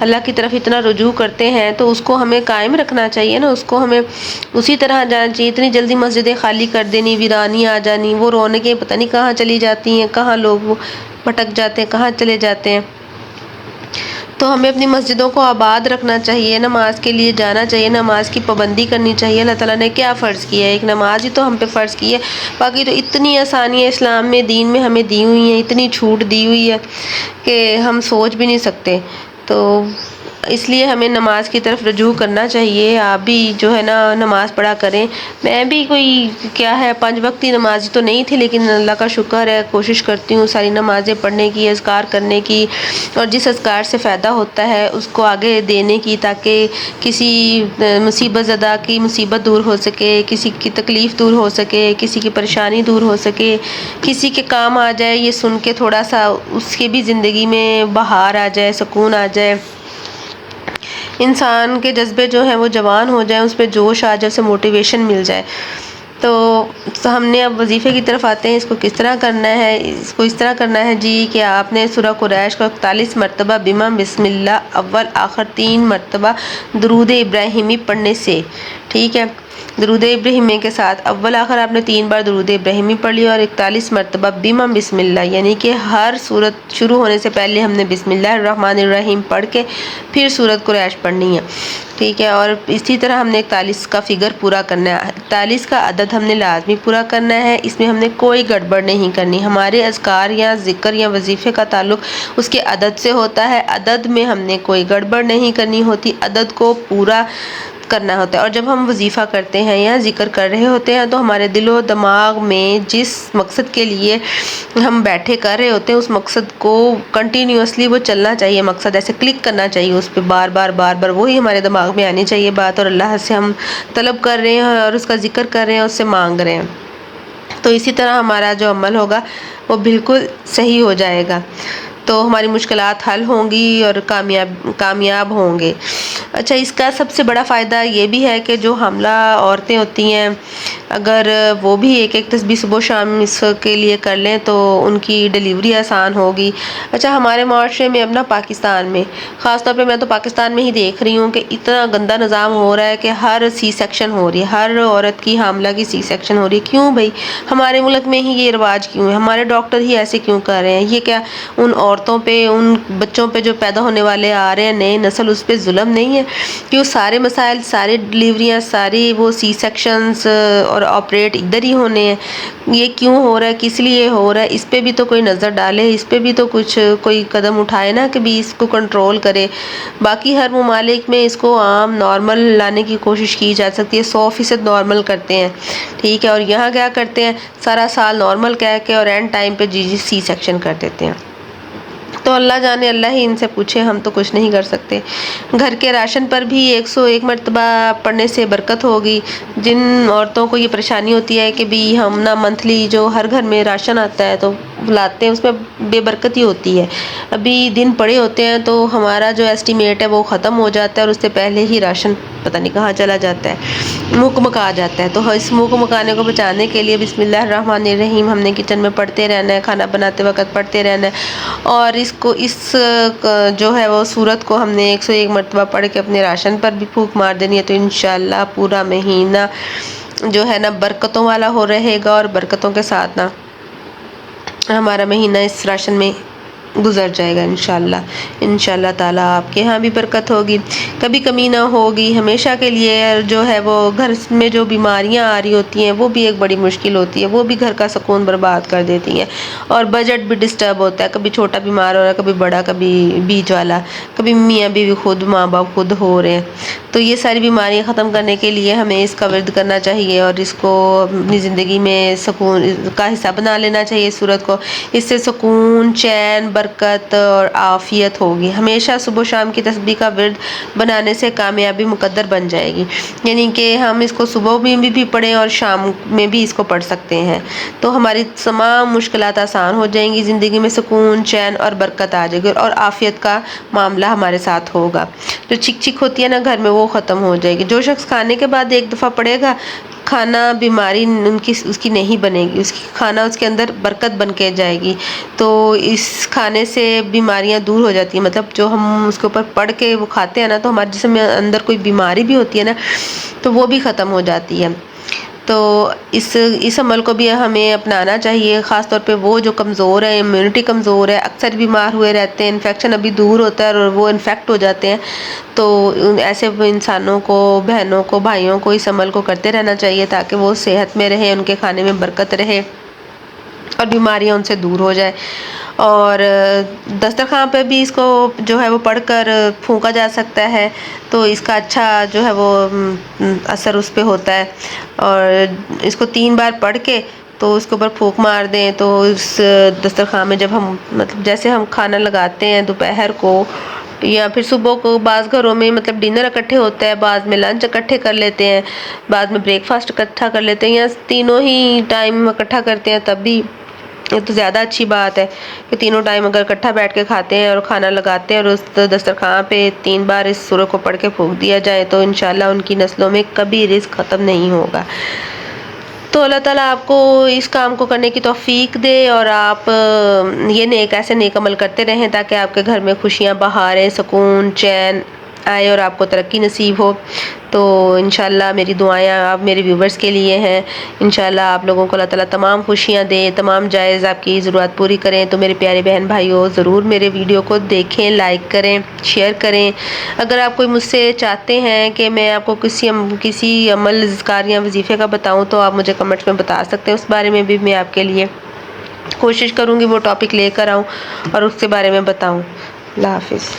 اللہ کی طرف اتنا رجوع کرتے ہیں، تو اس کو ہمیں قائم رکھنا چاہیے نا، اس کو ہمیں اسی طرح جانا چاہیے۔ اتنی جلدی مسجدیں خالی کر دینی، ویرانی آ جانی، وہ رونقیں پتہ نہیں کہاں چلی جاتی ہیں، کہاں لوگ وہ بھٹک جاتے ہیں، کہاں چلے جاتے ہیں۔ تو ہمیں اپنی مسجدوں کو آباد رکھنا چاہیے، نماز کے لیے جانا چاہیے، نماز کی پابندی کرنی چاہیے۔ اللہ تعالیٰ نے کیا فرض کیا ہے؟ ایک نماز ہی تو ہم پہ فرض کی ہے، باقی تو اتنی آسانیاں اسلام میں، دین میں ہمیں دی ہوئی ہیں، اتنی چھوٹ دی ہوئی ہے کہ ہم سوچ بھی نہیں سکتے۔ تو اس لیے ہمیں نماز کی طرف رجوع کرنا چاہیے۔ آپ بھی جو ہے نا نماز پڑھا کریں۔ میں بھی کوئی کیا ہے 5 وقتی نمازی تو نہیں تھی، لیکن اللہ کا شکر ہے کوشش کرتی ہوں ساری نمازیں پڑھنے کی، اذکار کرنے کی، اور جس اذکار سے فائدہ ہوتا ہے اس کو آگے دینے کی، تاکہ کسی مصیبت زدہ کی مصیبت دور ہو سکے، کسی کی تکلیف دور ہو سکے، کسی کی پریشانی دور ہو سکے، کسی کے کام آ جائے، یہ سن کے تھوڑا سا اس کے بھی زندگی میں بہار آ جائے، سکون آ جائے، انسان کے جذبے جو ہیں وہ جوان ہو جائیں، اس پہ جوش آ جائے، اسے موٹیویشن مل جائے۔ تو ہم نے اب وظیفے کی طرف آتے ہیں۔ اس کو کس طرح کرنا ہے؟ اس کو اس طرح کرنا ہے جی کہ آپ نے سورہ قریش کو 41 مرتبہ بما بسم اللہ اول آخر 3 مرتبہ درود ابراہیمی پڑھنے سے، ٹھیک ہے، درود ابراہیمی کے ساتھ اول آخر آپ نے 3 بار درود ابراہیمی پڑھ لیا، اور 41 مرتبہ بما بسم اللہ، یعنی کہ ہر سورت شروع ہونے سے پہلے ہم نے بسم اللہ الرحمن الرحیم پڑھ کے پھر سورۃ قریش پڑھنی ہے، ٹھیک ہے۔ اور اسی طرح ہم نے 41 کا فگر پورا کرنا ہے، 41 کا عدد ہم نے لازمی پورا کرنا ہے، اس میں ہم نے کوئی گڑبڑ نہیں کرنی۔ ہمارے اذکار یا ذکر یا وظیفے کا تعلق اس کے عدد سے ہوتا ہے، عدد میں ہم نے کوئی گڑبڑ نہیں کرنی ہوتی، عدد کو پورا کرنا ہوتا ہے۔ اور جب ہم وظیفہ کرتے ہیں یا ذکر کر رہے ہوتے ہیں تو ہمارے دل و دماغ میں جس مقصد کے لیے ہم بیٹھے کر رہے ہوتے ہیں اس مقصد کو کنٹینیوسلی وہ چلنا چاہیے، مقصد ایسے کلک کرنا چاہیے اس پہ، بار بار وہی ہمارے دماغ میں آنی چاہیے بات، اور اللہ سے ہم طلب کر رہے ہیں اور اس کا ذکر کر رہے ہیں، اس سے مانگ رہے ہیں، تو اسی طرح ہمارا جو عمل ہوگا وہ بالکل صحیح ہو جائے گا، تو ہماری مشکلات حل ہوں گی اور کامیاب ہوں گے۔ اچھا، اس کا سب سے بڑا فائدہ یہ بھی ہے کہ جو حاملہ عورتیں ہوتی ہیں اگر وہ بھی ایک تسبیح صبح و شام اس کے لیے کر لیں تو ان کی ڈیلیوری آسان ہوگی۔ اچھا، ہمارے معاشرے میں اب نا پاکستان میں خاص طور پہ میں تو پاکستان میں ہی دیکھ رہی ہوں کہ اتنا گندا نظام ہو رہا ہے کہ ہر سی سیکشن ہو رہی ہے، ہر عورت کی حاملہ کی سی سیکشن ہو رہی ہے۔ کیوں بھائی؟ ہمارے ملک میں ہی یہ رواج کیوں ہے؟ ہمارے ڈاکٹر ہی ایسے کیوں کر رہے ہیں؟ یہ کیا ان عورتوں پہ، ان بچوں پہ جو پیدا ہونے والے آ رہے ہیں نئے نسل، اس پہ ظلم نہیں ہے؟ کیوں سارے مسائل، ساری ڈلیوریاں، ساری وہ سی سیکشنز اور آپریٹ ادھر ہی ہونے ہیں؟ یہ کیوں ہو رہا ہے؟ کس لیے ہو رہا ہے؟ اس پہ بھی تو کوئی نظر ڈالے، اس پہ بھی تو کچھ کوئی قدم اٹھائے نا کہ بھی اس کو کنٹرول کرے۔ باقی ہر ممالک میں اس کو عام نارمل لانے کی کوشش کی جا سکتی ہے، 100% نارمل کرتے ہیں، ٹھیک ہے، اور یہاں کیا کرتے ہیں؟ سارا سال نارمل کہہ کے اور اینڈ ٹائم پہ جی سی سیکشن کر دیتے ہیں۔ تو اللہ جانے، اللہ ہی ان سے پوچھے، ہم تو کچھ نہیں کر سکتے۔ گھر کے راشن پر بھی 101 مرتبہ پڑھنے سے برکت ہوگی۔ جن عورتوں کو یہ پریشانی ہوتی ہے کہ بھی ہم نا منتھلی جو ہر گھر میں راشن آتا ہے تو لاتے ہیں، اس میں بے برکتی ہوتی ہے، ابھی دن پڑے ہوتے ہیں تو ہمارا جو ایسٹیمیٹ ہے وہ ختم ہو جاتا ہے اور اس سے پہلے ہی راشن پتہ نہیں کہاں چلا جاتا ہے، منہ مکا جاتا ہے۔ تو اس منہ کو مکانے کو بچانے کے لیے بسم اللہ الرحمن الرحیم ہم نے کچن میں پڑھتے رہنا ہے، کھانا بناتے وقت پڑھتے رہنا ہے، اور اس جو ہے وہ سورت کو ہم نے 101 مرتبہ پڑھ کے اپنے راشن پر بھی پھونک مار دینی ہے، تو انشاءاللہ پورا مہینہ جو ہے نا برکتوں والا ہو رہے گا، اور برکتوں کے ساتھ نا ہمارا مہینہ اس راشن میں گزر جائے گا انشاءاللہ۔ انشاءاللہ تعالیٰ آپ کے ہاں بھی برکت ہوگی، کبھی کمی نہ ہوگی ہمیشہ کے لیے۔ جو ہے وہ گھر میں جو بیماریاں آ رہی ہوتی ہیں وہ بھی ایک بڑی مشکل ہوتی ہے، وہ بھی گھر کا سکون برباد کر دیتی ہیں، اور بجٹ بھی ڈسٹرب ہوتا ہے، کبھی چھوٹا بیمار ہو رہا ہے، کبھی بڑا، کبھی بیچ والا، کبھی میاں بیوی خود، ماں باپ خود ہو رہے ہیں۔ تو یہ ساری بیماریاں ختم کرنے کے لیے ہمیں اس کا ورد کرنا چاہیے، اور اس کو اپنی زندگی میں سکون کا حصہ بنا لینا چاہیے سورت کو۔ اس سے سکون، چین، برکت اور عافیت ہوگی۔ ہمیشہ صبح و شام کی تسبیح کا ورد بنانے سے کامیابی مقدر بن جائے گی، یعنی کہ ہم اس کو صبح میں بھی پڑھیں اور شام میں بھی اس کو پڑھ سکتے ہیں، تو ہماری تمام مشکلات آسان ہو جائیں گی، زندگی میں سکون، چین اور برکت آ جائے گی، اور عافیت کا معاملہ ہمارے ساتھ ہوگا۔ جو چک ہوتی ہے نا گھر میں وہ ختم ہو جائے گی۔ جو شخص کھانے کے بعد 1 دفعہ پڑھے گا، کھانا بیماری اس کی نہیں بنے گی، اس کی کھانا اس کے اندر برکت بن کے جائے گی۔ تو اس کھانے کھانے سے بیماریاں دور ہو جاتی ہیں، مطلب جو ہم اس کے اوپر پڑھ کے وہ کھاتے ہیں نا، تو ہمارے جسم میں اندر کوئی بیماری بھی ہوتی ہے نا، تو وہ بھی ختم ہو جاتی ہے۔ تو اس عمل کو بھی ہمیں اپنانا چاہیے، خاص طور پہ وہ جو کمزور ہیں، امیونٹی کمزور ہے، اکثر بیمار ہوئے رہتے ہیں، انفیکشن ابھی دور ہوتا ہے اور وہ انفیکٹ ہو جاتے ہیں، تو ایسے انسانوں کو، بہنوں کو، بھائیوں کو اس عمل کو کرتے رہنا چاہیے تاکہ وہ صحت میں رہیں، ان کے کھانے میں برکت رہے اور بیماریاں ان سے دور ہو جائے۔ اور دسترخوان پہ بھی اس کو جو ہے وہ پڑھ کر پھونکا جا سکتا ہے، تو اس کا اچھا جو ہے وہ اثر اس پہ ہوتا ہے۔ اور اس کو 3 بار پڑھ کے تو اس کے اوپر پھونک مار دیں، تو اس دسترخوان میں جب ہم مطلب جیسے ہم کھانا لگاتے ہیں دوپہر کو یا پھر صبح کو، بعض گھروں میں مطلب ڈنر اکٹھے ہوتا ہے، بعض میں لنچ اکٹھے کر لیتے ہیں، بعد میں بریک فاسٹ اکٹھا کر لیتے ہیں، یا تینوں ہی ٹائم اکٹھا کرتے ہیں، تب بھی یہ تو زیادہ اچھی بات ہے کہ تینوں ٹائم اگر اکٹھا بیٹھ کے کھاتے ہیں اور کھانا لگاتے ہیں اور اس دسترخوان پہ 3 بار اس سورہ کو پڑھ کے پھونک دیا جائے، تو انشاءاللہ ان کی نسلوں میں کبھی رزق ختم نہیں ہوگا۔ تو اللہ تعالیٰ آپ کو اس کام کو کرنے کی توفیق دے اور آپ یہ ایسے نیک عمل کرتے رہیں تاکہ آپ کے گھر میں خوشیاں بہاریں، سکون، چین آئے اور آپ کو ترقی نصیب ہو۔ تو انشاءاللہ میری دعائیں آپ میرے ویورز کے لیے ہیں، انشاءاللہ آپ لوگوں کو اللہ تعالیٰ تمام خوشیاں دے، تمام جائز آپ کی ضرورت پوری کریں۔ تو میرے پیارے بہن بھائیوں، ضرور میرے ویڈیو کو دیکھیں، لائک کریں، شیئر کریں۔ اگر آپ کوئی مجھ سے چاہتے ہیں کہ میں آپ کو کسی عمل، اذکار یا وظیفے کا بتاؤں تو آپ مجھے کمنٹس میں بتا سکتے ہیں، اس بارے میں بھی میں آپ کے لیے کوشش کروں گی وہ ٹاپک لے کر آؤں اور اس کے بارے میں بتاؤں۔ اللہ حافظ۔